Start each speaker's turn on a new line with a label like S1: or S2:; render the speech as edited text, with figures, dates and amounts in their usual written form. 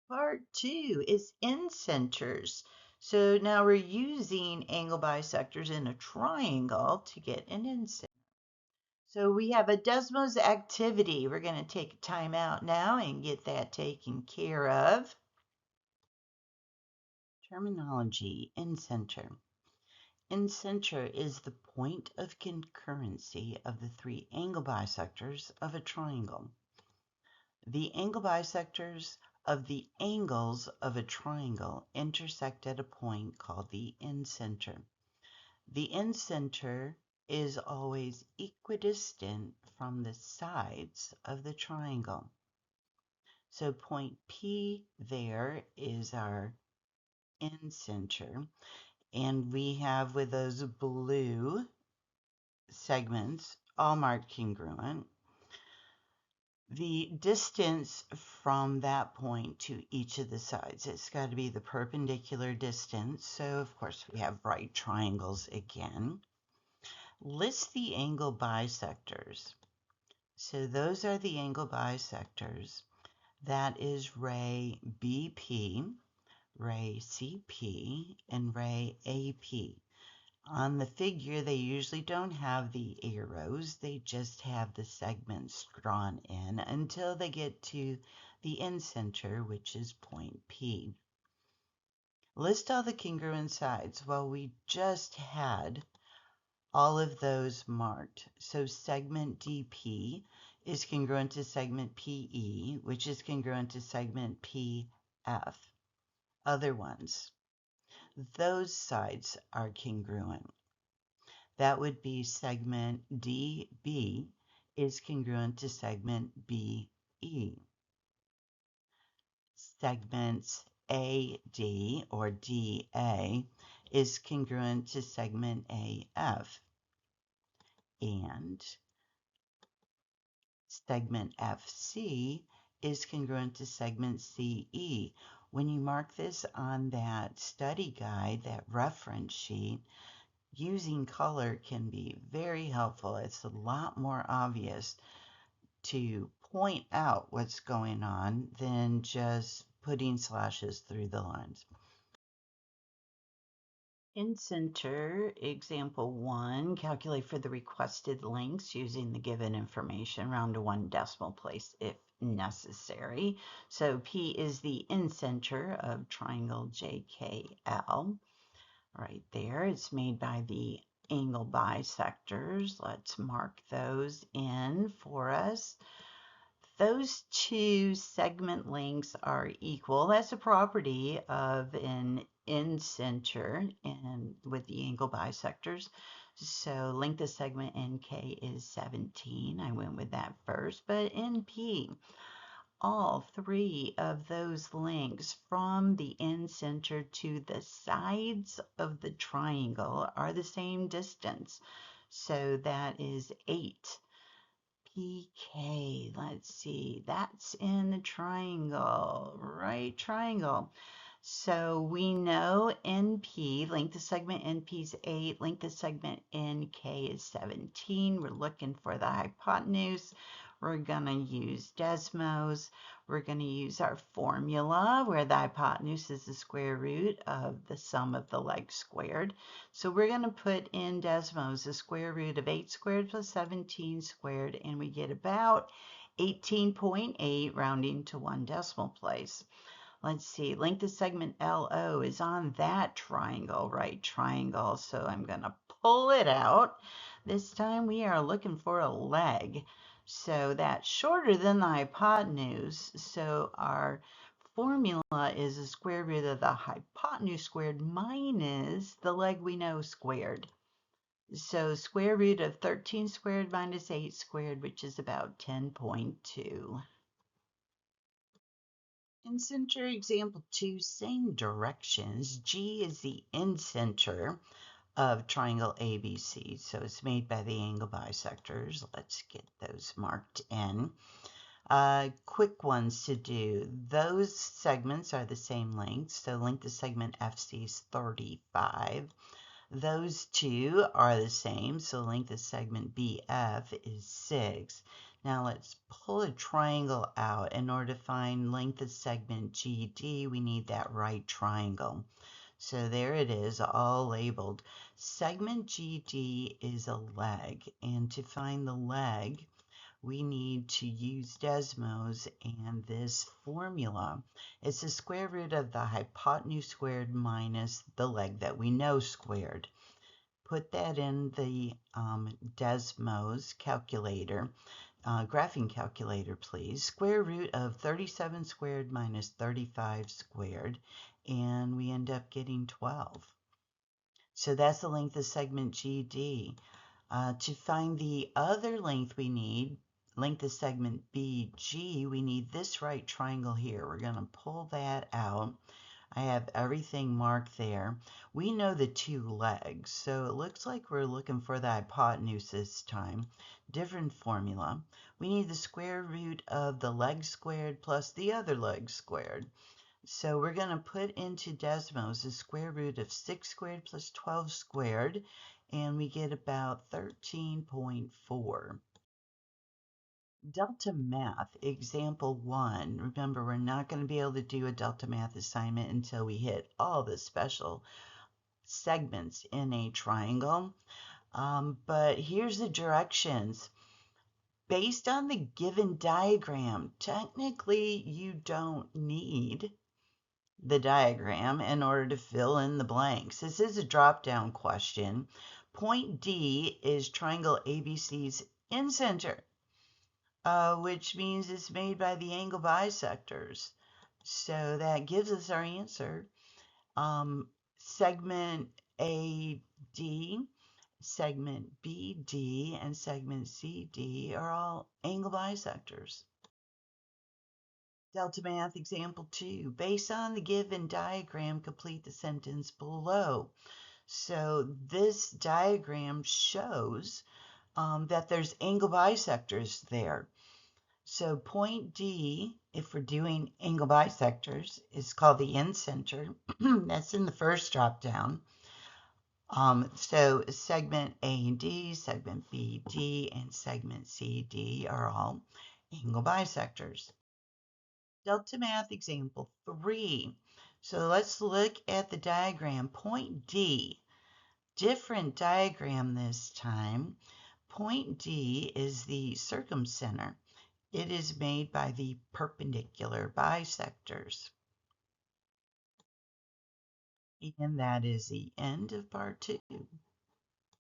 S1: Part 2 is incenters. So now we're using angle bisectors in a triangle to get an incenter. So we have a Desmos activity. We're going to take a time out now and get that taken care of. Terminology, incenter. Incenter is the point of concurrency of the three angle bisectors of a triangle. The angle bisectors of the angles of a triangle intersect at a point called the incenter. The incenter is always equidistant from the sides of the triangle. So point P there is our incenter, and we have with those blue segments all marked congruent. The distance from that point to each of the sides, it's got to be the perpendicular distance. So, of course, we have right triangles again. List the angle bisectors. So those are the angle bisectors. That is ray BP, ray CP, and ray AP. On the figure, they usually don't have the arrows. They just have the segments drawn in until they get to the incenter, which is point P. List all the congruent sides. Well, we just had all of those marked. So segment DP is congruent to segment PE, which is congruent to segment PF. Other ones, those sides are congruent. That would be segment DB is congruent to segment BE. Segments AD or DA is congruent to segment AF. And segment FC is congruent to segment CE. When you mark this on that study guide, that reference sheet, using color can be very helpful. It's a lot more obvious to point out what's going on than just putting slashes through the lines. Incenter, example 1, calculate for the requested lengths using the given information, round to 1 decimal place if necessary. So P is the incenter of triangle JKL. Right there, it's made by the angle bisectors. Let's mark those in for us. Those two segment lengths are equal. That's a property of an incenter and with the angle bisectors. So length of segment NK is 17. I went with that first, but NP, all three of those lengths from the incenter to the sides of the triangle are the same distance. So that is 8. PK, let's see, that's in the triangle, right triangle. So we know NP, length of segment NP is 8, length of segment NK is 17. We're looking for the hypotenuse. We're going to use Desmos. We're going to use our formula where the hypotenuse is the square root of the sum of the legs squared. So we're going to put in Desmos the square root of 8 squared plus 17 squared, and we get about 18.8 rounding to 1 decimal place. Let's see, length of segment LO is on that triangle, right triangle. So I'm going to pull it out. This time we are looking for a leg. So that's shorter than the hypotenuse. So our formula is the square root of the hypotenuse squared minus the leg we know squared. So square root of 13 squared minus 8 squared, which is about 10.2. Incenter example 2, same directions. G is the incenter of triangle ABC. So it's made by the angle bisectors. Let's get those marked in. Quick ones to do. Those segments are the same length. So length of segment FC is 35. Those two are the same. So length of segment BF is 6. Now let's pull a triangle out. In order to find length of segment GD, we need that right triangle. So there it is, all labeled. Segment GD is a leg, and to find the leg, we need to use Desmos and this formula. It's the square root of the hypotenuse squared minus the leg that we know squared. Put that in the Desmos calculator, graphing calculator, please. Square root of 37 squared minus 35 squared, and we end up getting 12. So that's the length of segment GD. To find the other length we need, length of segment BG, we need this right triangle here. We're going to pull that out. I have everything marked there. We know the two legs, so it looks like we're looking for the hypotenuse this time. Different formula. We need the square root of the leg squared plus the other leg squared. So we're going to put into Desmos the square root of 6 squared plus 12 squared, and we get about 13.4. Delta Math, example 1. Remember, we're not going to be able to do a Delta Math assignment until we hit all the special segments in a triangle. But here's the directions. Based on the given diagram, technically you don't need the diagram in order to fill in the blanks. This is a drop-down question. Point D is triangle ABC's incenter, which means it's made by the angle bisectors. So that gives us our answer. Segment AD, segment BD, and segment CD are all angle bisectors. Delta Math example 2. Based on the given diagram, complete the sentence below. So this diagram shows that there's angle bisectors there. So point D, if we're doing angle bisectors, is called the incenter. That's in the first drop down. So segment AD, segment BD, and segment CD are all angle bisectors. Delta Math example 3. So let's look at the diagram. Point D, different diagram this time. Point D is the circumcenter. It is made by the perpendicular bisectors. And that is the end of part 2.